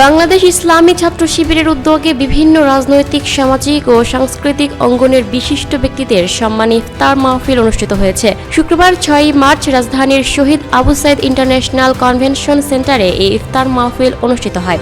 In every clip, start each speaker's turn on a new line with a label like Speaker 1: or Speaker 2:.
Speaker 1: বাংলাদেশ ইসলামী ছাত্র শিবিরের উদ্যোগে বিভিন্ন রাজনৈতিক, সামাজিক ও সাংস্কৃতিক অঙ্গনের বিশিষ্ট ব্যক্তিদের সম্মানে ইফতার মাহফিল অনুষ্ঠিত হয়েছে। শুক্রবার ৬ মার্চ রাজধানীর শহীদ আবু সাইদ ইন্টারন্যাশনাল কনভেনশন সেন্টারে এই ইফতার মাহফিল অনুষ্ঠিত হয়।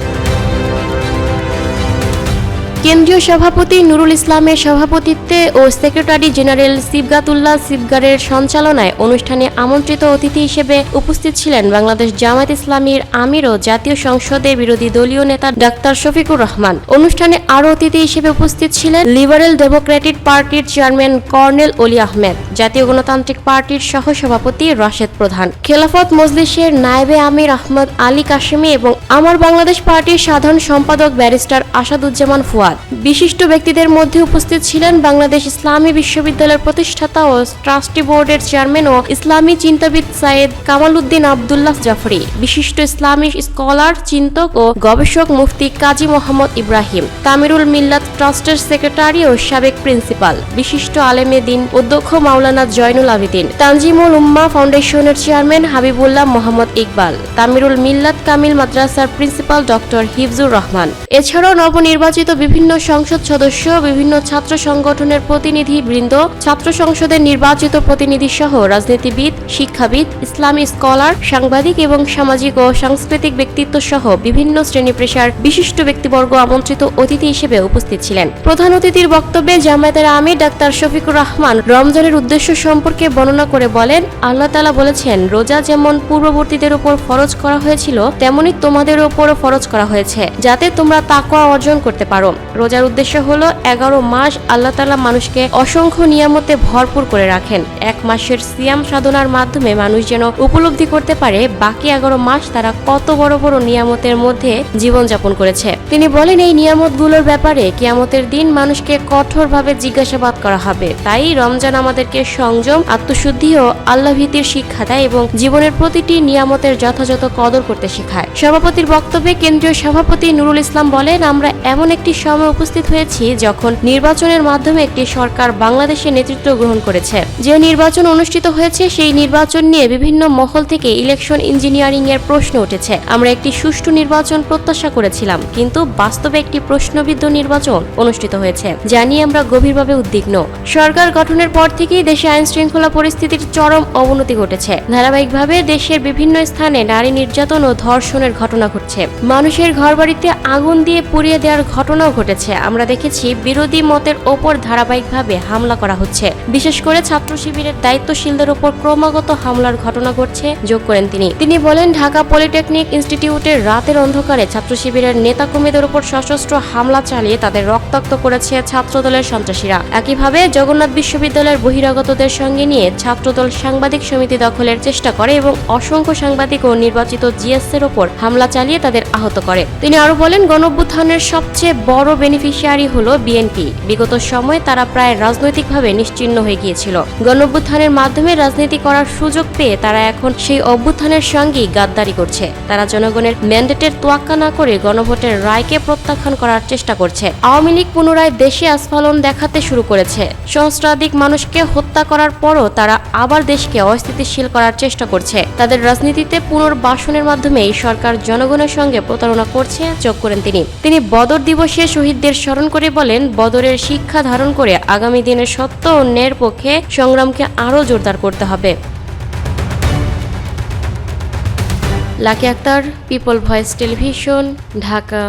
Speaker 1: কেন্দ্রীয় সভাপতি নুরুল ইসলামের সভাপতিত্বে ও সেক্রেটারি জেনারেল সিবগাতুল্লাহ সিবগারের সঞ্চালনায় অনুষ্ঠানে আমন্ত্রিত অতিথি হিসেবে উপস্থিত ছিলেন বাংলাদেশ জামায়াত ইসলামীর আমির ও জাতীয় সংসদের বিরোধী দলীয় নেতা ডাক্তার শফিকুর রহমান। অনুষ্ঠানে আরও অতিথি হিসেবে উপস্থিত ছিলেন লিবারেল ডেমোক্রেটিক পার্টির চেয়ারম্যান কর্নেল অলি আহমেদ, জাতীয় গণতান্ত্রিক পার্টির সহসভাপতি রাশেদ প্রধান, খেলাফত মজলিসের নায়েবে আমির আহমদ আলী কাশেমি এবং আমার বাংলাদেশ পার্টির সাধারণ সম্পাদক ব্যারিস্টার আসাদুজ্জামান ফুয়াদ। বিশিষ্ট ব্যক্তিদের মধ্যে উপস্থিত ছিলেন বাংলাদেশ ইসলামী বিশ্ববিদ্যালয়ের প্রতিষ্ঠাতা ও ট্রাস্টি বোর্ডের চেয়ারম্যান ও ইসলামী চিন্তাবিদ সাইয়েদ কামাল উদ্দিন আবদুল্লাহ জাফরি, বিশিষ্ট ইসলামী স্কলার, চিন্তক ও গবেষক মুফতি কাজী মোহাম্মদ ইব্রাহিম, তামিরুল মিল্লাত ট্রাস্টের সেক্রেটারি ও সাবেক প্রিন্সিপাল, বিশিষ্ট আলেমে দিন অধ্যক্ষ মাওলানা জয়নুল আবেদিন, তানজিমুল উম্মাহ ফাউন্ডেশনের চেয়ারম্যান হাবিবুল্লাহ মোহাম্মদ ইকবাল, তামিরুল মিল্লাত কামিল মাদ্রাসার প্রিন্সিপাল ডক্টর হিফজুর রহমান। এছাড়াও নবনির্বাচিত বিভিন্ন সংসদ সদস্য, বিভিন্ন ছাত্র সংগঠনের প্রতিনিধি বৃন্দ, ছাত্র সংসদের নির্বাচিত প্রতিনিধি সহ রাজনীতিবিদ, শিক্ষাবিদ, ইসলামী স্কলার, সাংবাদিক এবং সামাজিক ও সাংস্কৃতিক ব্যক্তিত্ব সহ বিভিন্ন শ্রেণী পেশার বিশিষ্ট ব্যক্তিবর্গ আমন্ত্রিত অতিথি হিসেবে উপস্থিত ছিলেন। প্রধান অতিথির বক্তব্যে জামায়াতের আমির ডাক্তার শফিকুর রহমান রমজানের উদ্দেশ্য সম্পর্কে বর্ণনা করে বলেন, আল্লাহ তাআলা বলেছেন, রোজা যেমন পূর্ববর্তীদের উপর ফরজ করা হয়েছিল তেমনি তোমাদের উপরও ফরজ করা হয়েছে, যাতে তোমরা তাকওয়া অর্জন করতে পারো। রোজার উদ্দেশ্য হলো 11 মাস আল্লাহ তাআলা মানুষকে অসংখ্য নিয়ামতে ভরপুর করে রাখেন। এক মাসের সিয়াম সাধনার মাধ্যমে মানুষ যেন উপলব্ধি করতে পারে বাকি 11 মাস তারা কত বড় বড় নিয়ামতের মধ্যে জীবনযাপন করেছে। তিনি বলেন, এই নিয়ামতগুলোর ব্যাপারে কিয়ামতের দিন মানুষকে কঠোরভাবে জিজ্ঞাসাবাদ করা হবে। তাই রমজান আমাদেরকে সংযম, আত্মশুদ্ধি ও আল্লাহ ভীতির শিক্ষা দেয় এবং জীবনের প্রতিটি নিয়ামতের যথাযথ কদর করতে শেখায়। সভাপতির বক্তব্যে কেন্দ্রীয় সভাপতি নুরুল ইসলাম বলেন, আমরা এমন একটি সময় উপস্থিত হয়েছি যখন নির্বাচনের মাধ্যমে একটি সরকার বাংলাদেশে নেতৃত্ব গ্রহণ করেছে। যে নির্বাচন অনুষ্ঠিত হয়েছে সেই নির্বাচন নিয়ে বিভিন্ন মহল থেকে ইলেকশন ইঞ্জিনিয়ারিং এর প্রশ্ন উঠেছে। আমরা একটি সুষ্ঠু নির্বাচন প্রত্যাশা করেছিলাম, কিন্তু বাস্তবে একটি প্রশ্নবিদ্ধ নির্বাচন অনুষ্ঠিত হয়েছে, যা নিয়ে আমরা গভীরভাবে উদ্বিগ্ন। সরকার গঠনের পর থেকেই দেশে আইন শৃঙ্খলা পরিস্থিতির চরম অবনতি ঘটেছে। ধারাবাহিকভাবে দেশের বিভিন্ন স্থানে নারী নির্যাতন ও ধর্ষণের ঘটনা ঘটছে। মানুষের ঘরবাড়িতে আগুন দিয়ে পুড়িয়ে দেওয়ার ঘটনাও ঘটেছে। আমরা দেখেছি বিরোধী মতের ওপর ধারাবাহিকভাবে হামলা করা হচ্ছে, বিশেষ করে ছাত্র শিবিরের দায়িত্বশীলদের ওপর ক্রমাগত হামলার ঘটনা ঘটছে যোগ করেন তিনি বলেন, ঢাকা পলিটেকনিক ইনস্টিটিউটের রাতের অন্ধকারে ছাত্র শিবিরের নেতাকর্মীদের উপর সশস্ত্র হামলা চালিয়ে তাদের রক্তাক্ত করেছে ছাত্রদলের সন্ত্রাসীরা। একইভাবে জগন্নাথ বিশ্ববিদ্যালয়ের বহিরাগতদের সঙ্গে নিয়ে ছাত্রদল সাংবাদিক সমিতি দখলের চেষ্টা করে এবং অসংখ্য সাংবাদিক ও নির্বাচিত জিএস এর ওপর হামলা চালিয়ে তাদের আহত করে। তিনি আরো বলেন, গণঅভ্যুত্থানের সবচেয়ে বড় বেনিফিশিয়ারি হলো বিএনপি। বিগত সময়ে তারা প্রায় রাজনৈতিকভাবে নিশ্চিহ্ন হয়ে গিয়েছিল। গণঅভ্যুত্থানের মাধ্যমে রাজনীতি করার সুযোগ পেয়ে তারা এখন সেই অভ্যুত্থানের সঙ্গেই গাদ্দারি করছে। তারা জনগণের ম্যান্ডেটের তোয়াক্কা না করে গণভোটের রায়কে প্রত্যাখ্যান করার চেষ্টা করছে। আওয়ামী লীগ পুনরায় দেশে আস্ফালন দেখাতে শুরু করেছে। সহস্রাধিক মানুষকে হত্যা করার পরও তারা আবার দেশকে অস্থিতিশীল করার চেষ্টা করছে। তাদের রাজনীতিতে পুনর্বাসনের মাধ্যমে এই সরকার জনগণের সঙ্গে প্রতারণা করছে যোগ করেন তিনি বদর দিবসে শহীদদের স্মরণ করে বলেন, বদরের শিক্ষা ধারণ করে আগামী দিনের সত্য ও ন্যায়ের পক্ষে সংগ্রামকে আরও জোরদার করতে হবে। Lucky Akter, people voice television, Dhaka.